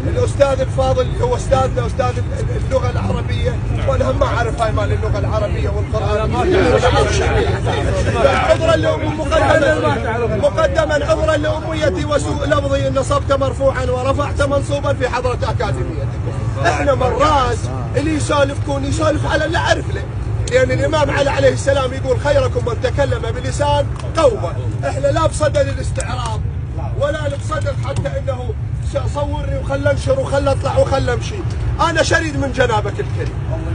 الاستاذ الفاضل اللي هو استاذنا استاذ اللغه العربيه، وانا ما اعرف هاي مال اللغه العربيه والقران. عذرا مقدما عذرا لاميتي وسوء لفظي ان نصبت مرفوعا ورفعت منصوبا في حضره اكاديميتكم. احنا مرات اللي يسولفكون يسولف على اللي اعرف له، لان الامام علي عليه السلام يقول خيركم من تكلم بلسان قومه. احنا لا بصدد الاستعراض ولا بصدد حتى انه صورني وخلى انشر وخلى اطلع وخلى امشي. انا شريد من جنابك الكريم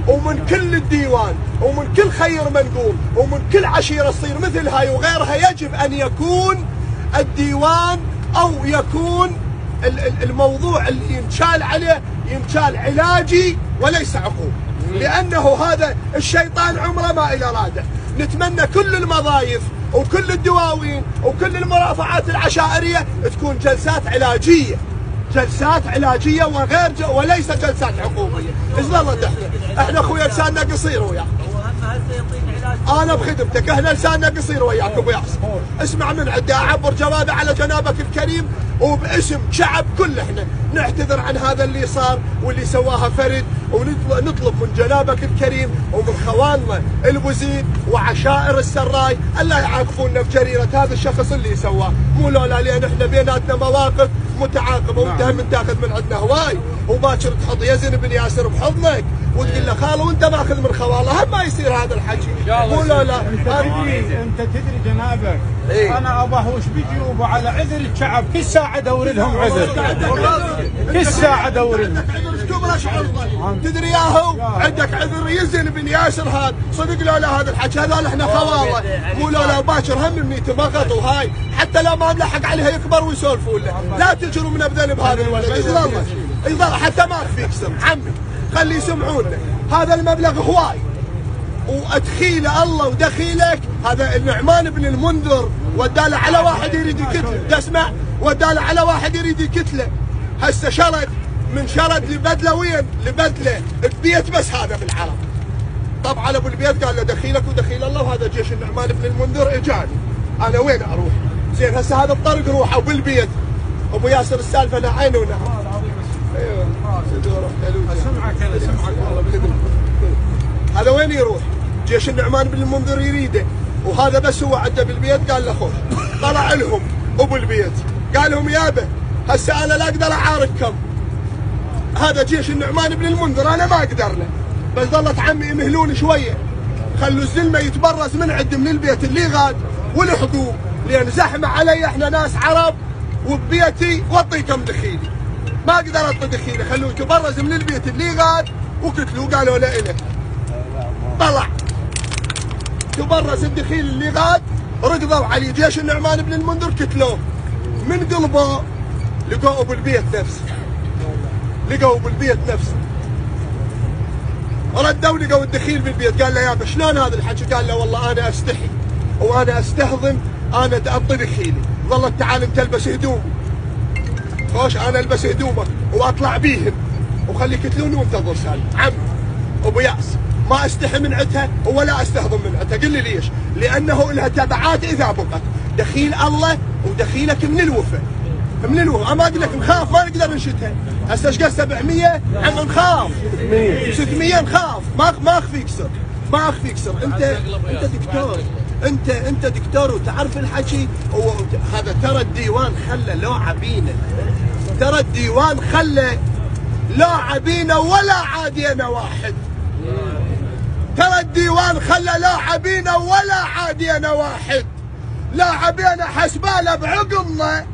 ومن كل الديوان ومن كل خير منقول ومن كل عشيره تصير مثل هاي وغيرها. يجب ان يكون الديوان او يكون الموضوع اللي ينشال عليه ينشال علاجي وليس عقوبه، لانه هذا الشيطان عمره ما الى راده. نتمنى كل المضايف وكل الدواوين وكل المرافعات العشائريه تكون جلسات علاجيه، جلسات علاجيه وغير وليس جلسات عقوبيه. ايش ظلت احنا اخويا لساننا قصير وياك. انا بخدمتك، احنا لساننا قصير وياك ابو ياسر. اسمع من عندي اعبر جوابي على جنابك الكريم وباسم شعب كل احنا نعتذر عن هذا اللي صار واللي سواها فرد، ونطلب من جنابك الكريم ومن خوالنا البوزيد وعشائر السراي الا يعاقبونا بجريره هذا الشخص اللي سواه. مو لولا لان احنا بيناتنا مواقف متعاقبه وانت هم تاخذ من عندنا هواي، وباكر تحط يزن بن ياسر بحضنك وتقول له خاله وانت ماخذ من خواله. هم ما يصير هذا الحكي. مو لولا انت تدري جنابك انا ابهوش بجيوبه على عذر الشعب. كل ساعه ادور لهم عذر، كل ساعه ادور لهم. تدري ياهو عندك عذر يزن بن ياسر هذا صدق لولا هذا الحكي هذول احنا خواله. مو لولا باكر هم مني تمغط وهاي حتى لو ما ملحق عليها يكبر ويسولفون له. لا تجروا من بذنب هذا الولد. يظل حتى ما اخفيك سم عمي خلي يسمعونا. هذا المبلغ هواي وادخيله الله ودخيلك. هذا النعمان بن المنذر وداله على واحد يريد يقتله. تسمع؟ وداله على واحد يريد يقتله. هسه شرد من شرد لبدله وين؟ لبدله ببيت بس هذا بالعرب. طبعا ابو البيت قال له دخيلك ودخيل الله. وهذا جيش النعمان بن المنذر اجاني انا وين اروح؟ زين هسه هذا الطرق روحه وبالبيت ابو ياسر السالفه لا عين ونهار. ايوه اسمعك انا اسمعك والله. هذا وين يروح؟ جيش النعمان بن المنذر يريده، وهذا بس هو عنده بالبيت. قال له خوش طلع لهم ابو البيت قال لهم يابا هسه انا لا اقدر اعارككم. هذا جيش النعمان بن المنذر انا ما اقدر له، بس ظلت عمي يمهلون شويه خلوا الزلمه يتبرز من عند من البيت اللي غاد ولحقوه، لان زحمه علي احنا ناس عرب وببيتي واعطيكم دخيلي. ما اقدر اعطي دخيله، خلوه يتبرز من البيت اللي غاد وقتلوه. قالوا له اله طلع تبرز الدخيل اللي غاد ركضوا علي جيش النعمان بن المنذر قتلوه. من قلبه لقوا ابو البيت نفسه، لقوا ابو البيت نفسه ردوا لقوا الدخيل بالبيت. قال له يابا شلون هذا الحكي؟ قال له والله انا استحي وانا استهضم انا اعطي دخيلي. ظلت تعال انت البس هدومي. خوش انا البس هدومك واطلع بيهم وخلي يقتلوني وانتظر سالم. عم ابو ياس ما استحي من عندها ولا استهضم من عندها. قل لي ليش؟ لانه لها تبعات اذا بقت. دخيل الله ودخيلك من الوفا، من الوفا. ما اقول لك نخاف ما نقدر نشتها. هسه ايش قد 700 عم نخاف 600 نخاف. ما اخفيك سر، ما اخفيك سر. انت دكتور، انت دكتور وتعرف الحكي. هذا ترى الديوان خلى لاعبينا، ترى الديوان خلى لاعبينا ولا عادينا واحد. ترى الديوان خلى لاعبينا ولا عادينا واحد. لاعبينا حسباله بعقلنا،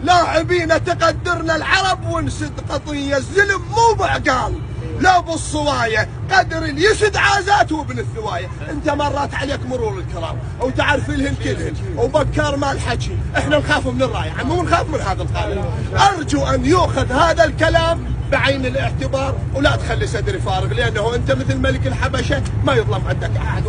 لاعبينا تقدرنا العرب ونسد قضيه الزلم مو بعقال. لا بالصوايه قدر اليسد عازات وابن الثوايه. انت مرات عليك مرور الكرام وتعرف لهن كلهن وبكار مال حكي. احنا نخاف من الرايه عمو ونخاف من هذا القانون. ارجو ان يؤخذ هذا الكلام بعين الاعتبار ولا تخلي صدري فارغ، لانه انت مثل ملك الحبشه ما يظلم عندك احد.